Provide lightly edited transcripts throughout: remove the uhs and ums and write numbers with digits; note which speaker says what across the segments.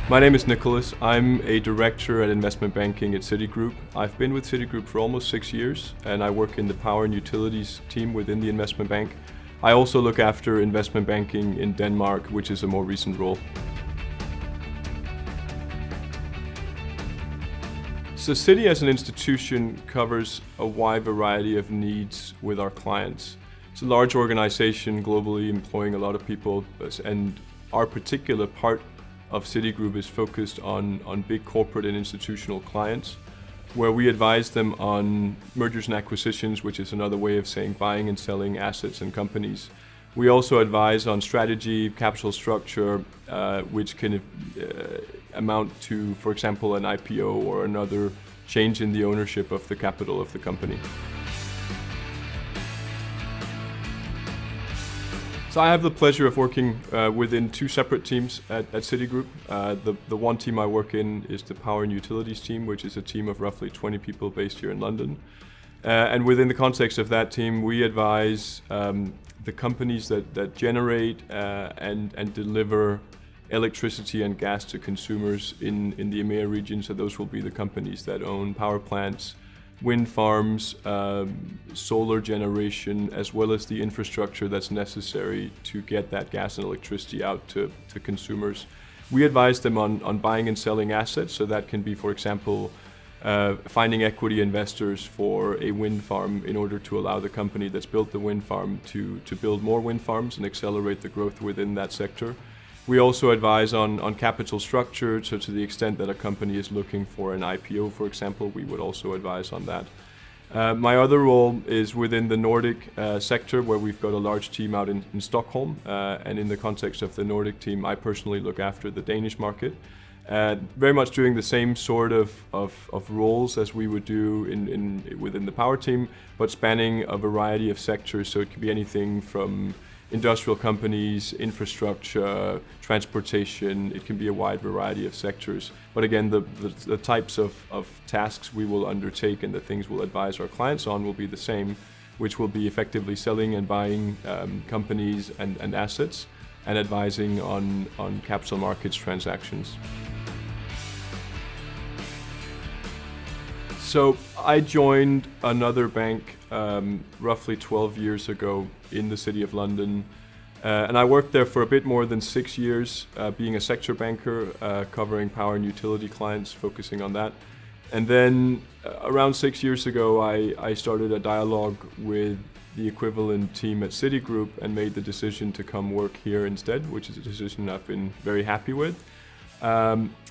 Speaker 1: My name is Nicholas. I'm a director at investment banking at Citigroup. I've been with Citigroup for almost 6 years, and I work in the power and utilities team within the investment bank. I also look after investment banking in Denmark, which is a more recent role. So Citi as an institution covers a wide variety of needs with our clients. It's a large organization globally employing a lot of people, and our particular part of Citigroup is focused on big corporate and institutional clients, where we advise them on mergers and acquisitions, which is another way of saying buying and selling assets and companies. We also advise on strategy, capital structure, which can amount to, for example, an IPO or another change in the ownership of the capital of the company. So I have the pleasure of working within two separate teams at Citigroup. The one team I work in is the Power and Utilities team, which is a team of roughly 20 people based here in London. And within the context of that team, we advise the companies that generate and deliver electricity and gas to consumers in the EMEA region. So those will be the companies that own power plants, wind farms, solar generation, as well as the infrastructure that's necessary to get that gas and electricity out to consumers. We advise them on buying and selling assets, so that can be, for example, finding equity investors for a wind farm in order to allow the company that's built the wind farm to build more wind farms and accelerate the growth within that sector. We also advise on capital structure, so to the extent that a company is looking for an IPO, for example, we would also advise on that. My other role is within the Nordic sector, where we've got a large team out in Stockholm, and in the context of the Nordic team, I personally look after the Danish market. Very much doing the same sort of roles as we would do within the power team, but spanning a variety of sectors, so it could be anything from industrial companies, infrastructure, transportation. It can be a wide variety of sectors. But again, the types of tasks we will undertake and the things we'll advise our clients on will be the same, which will be effectively selling and buying companies and assets, and advising on capital markets transactions. So I joined another bank roughly 12 years ago in the City of London, and I worked there for a bit more than 6 years, being a sector banker, covering power and utility clients, focusing on that. And then around 6 years ago, I started a dialogue with the equivalent team at Citigroup and made the decision to come work here instead, which is a decision I've been very happy with.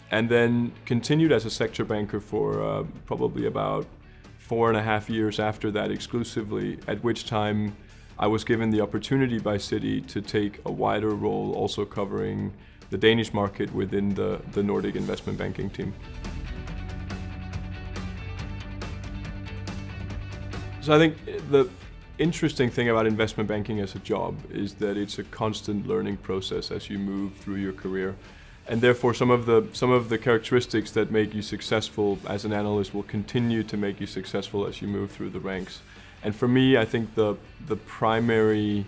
Speaker 1: And then continued as a sector banker for probably about 4.5 years after that exclusively, at which time I was given the opportunity by Citi to take a wider role, also covering the Danish market within the Nordic investment banking team. So I think the interesting thing about investment banking as a job is that it's a constant learning process as you move through your career. And therefore, some of the characteristics that make you successful as an analyst will continue to make you successful as you move through the ranks. And for me, I think the primary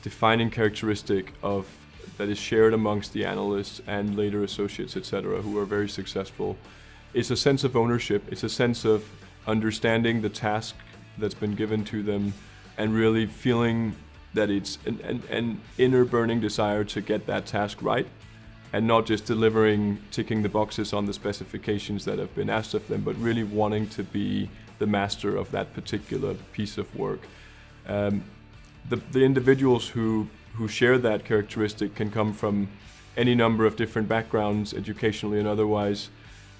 Speaker 1: defining characteristic that is shared amongst the analysts and later associates, etc., who are very successful, is a sense of ownership. It's a sense of understanding the task that's been given to them, and really feeling that it's an inner burning desire to get that task right, and not just ticking the boxes on the specifications that have been asked of them, but really wanting to be the master of that particular piece of work. The individuals who share that characteristic can come from any number of different backgrounds, educationally and otherwise,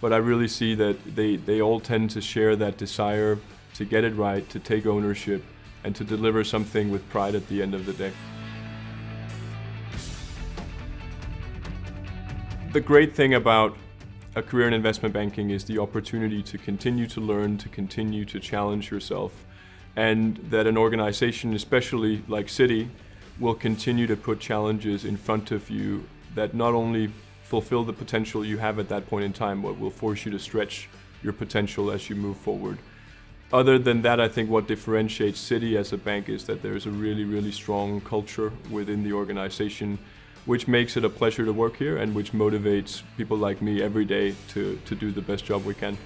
Speaker 1: but I really see that they all tend to share that desire to get it right, to take ownership, and to deliver something with pride at the end of the day. The great thing about a career in investment banking is the opportunity to continue to learn, to continue to challenge yourself, and that an organization, especially like Citi, will continue to put challenges in front of you that not only fulfill the potential you have at that point in time, but will force you to stretch your potential as you move forward. Other than that, I think what differentiates Citi as a bank is that there's a really, really strong culture within the organization. which makes it a pleasure to work here and which motivates people like me every day to do the best job we can.